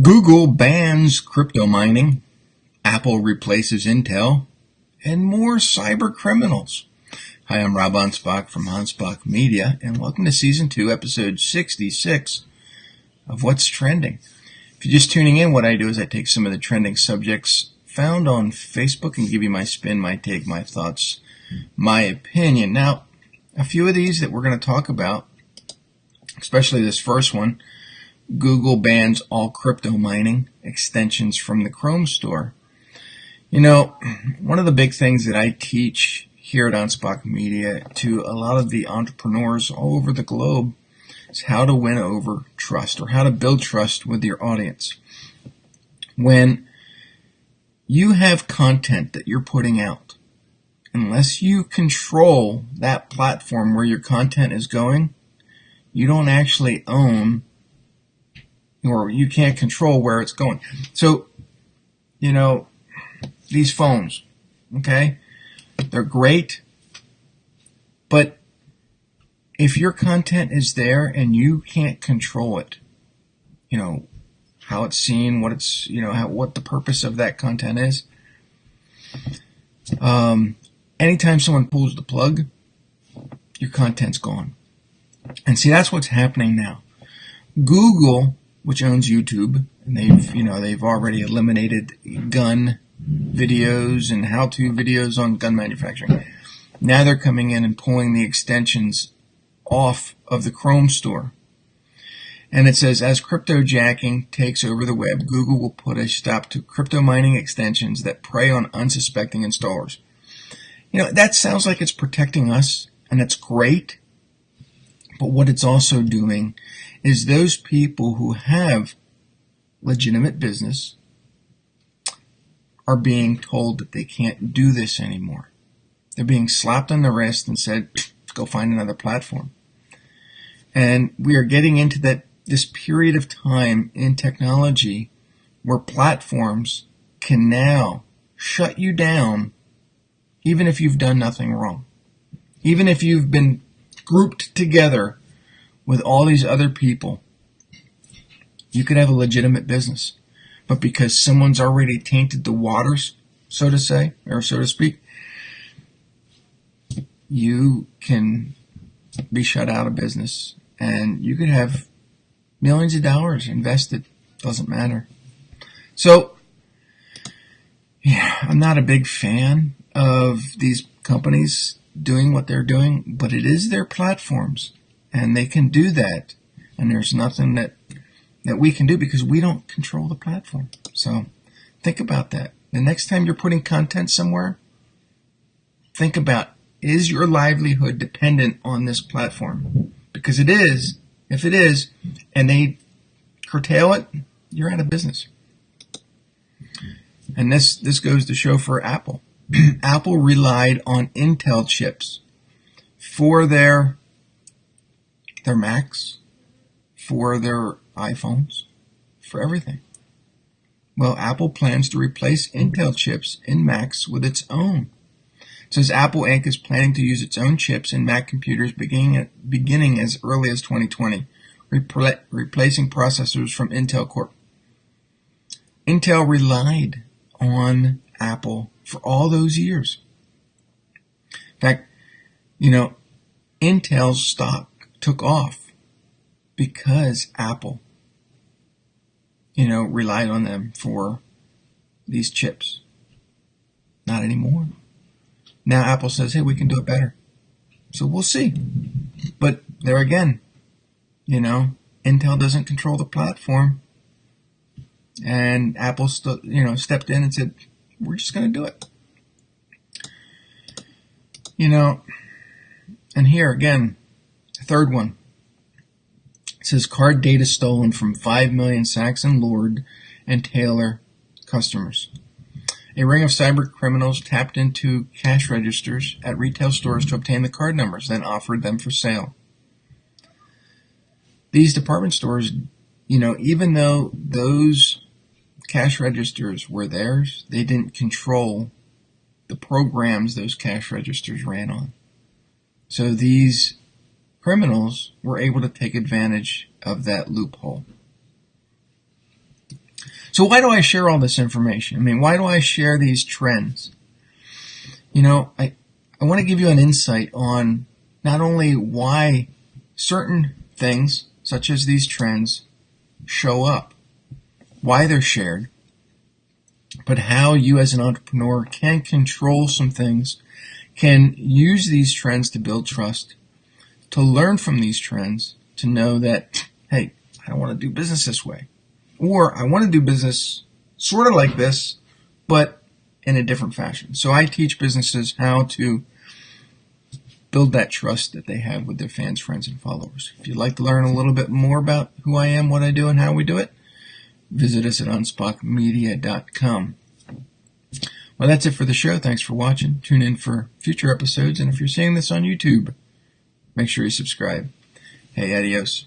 Google bans crypto mining, Apple replaces Intel, and more cyber criminals. Hi, I'm Rob Anspach from Anspach Media, and welcome to Season 2, Episode 66 of What's Trending. If you're just tuning in, what I do is I take some of the trending subjects found on Facebook and give you my spin, my take, my thoughts, my opinion. Now, a few of these that we're going to talk about, especially this first one, Google bans all crypto mining extensions from the Chrome store. You know, one of the big things that I teach here at Anspach Media to a lot of the entrepreneurs all over the globe is how to win over trust, or how to build trust with your audience. When you have content that you're putting out, unless you control that platform where your content is going, you don't actually own, or you can't control where it's going. So, you know, these phones, okay, they're great, but if your content is there and you can't control it, you know, how it's seen, what it's, you know, what the purpose of that content is, anytime someone pulls the plug, your content's gone. And see, that's what's happening now. Google, which owns YouTube, and they've already eliminated gun videos and how-to videos on gun manufacturing. Now they're coming in and pulling the extensions off of the Chrome store. And it says, as cryptojacking takes over the web, Google will put a stop to crypto mining extensions that prey on unsuspecting installers. You know, that sounds like it's protecting us, and it's great. But what it's also doing is those people who have legitimate business are being told that they can't do this anymore. They're being slapped on the wrist and said, go find another platform. And we are getting into this period of time in technology where platforms can now shut you down even if you've done nothing wrong. Even if you've been grouped together with all these other people, you could have a legitimate business. But because someone's already tainted the waters, so to say, or so to speak, you can be shut out of business. And you could have millions of dollars invested. Doesn't matter. So, yeah, I'm not a big fan of these companies doing what they're doing, but it is their platforms, and they can do that. And there's nothing that we can do because we don't control the platform. So think about that. The next time you're putting content somewhere, think about, is your livelihood dependent on this platform? Because it is. If it is, and they curtail it, you're out of business. And this goes to show for Apple. Apple relied on Intel chips for their Macs, for their iPhones, for everything. Well, Apple plans to replace Intel chips in Macs with its own. It says Apple Inc. is planning to use its own chips in Mac computers beginning as early as 2020, replacing processors from Intel Corp. Intel relied on Apple for all those years. In fact, you know, Intel's stock took off because Apple, you know, relied on them for these chips. Not anymore. Now Apple says, hey, we can do it better. So we'll see. But there again, you know, Intel doesn't control the platform. And Apple stepped in and said, we're just going to do it. You know, and here again, third one. It says card data stolen from 5 million Saks and Lord and Taylor customers. A ring of cyber criminals tapped into cash registers at retail stores to obtain the card numbers, then offered them for sale. These department stores, you know, even though those cash registers were theirs, they didn't control the programs those cash registers ran on. So these criminals were able to take advantage of that loophole. So why do I share all this information? I mean, why do I share these trends? You know, I want to give you an insight on not only why certain things, such as these trends, show up, why they're shared, but how you as an entrepreneur can control some things, can use these trends to build trust, to learn from these trends, to know that, hey, I don't want to do business this way. Or I want to do business sort of like this, but in a different fashion. So I teach businesses how to build that trust that they have with their fans, friends, and followers. If you'd like to learn a little bit more about who I am, what I do, and how we do it, visit us at anspachmedia.com. Well, that's it for the show. Thanks for watching. Tune in for future episodes. And if you're seeing this on YouTube, make sure you subscribe. Hey, adios.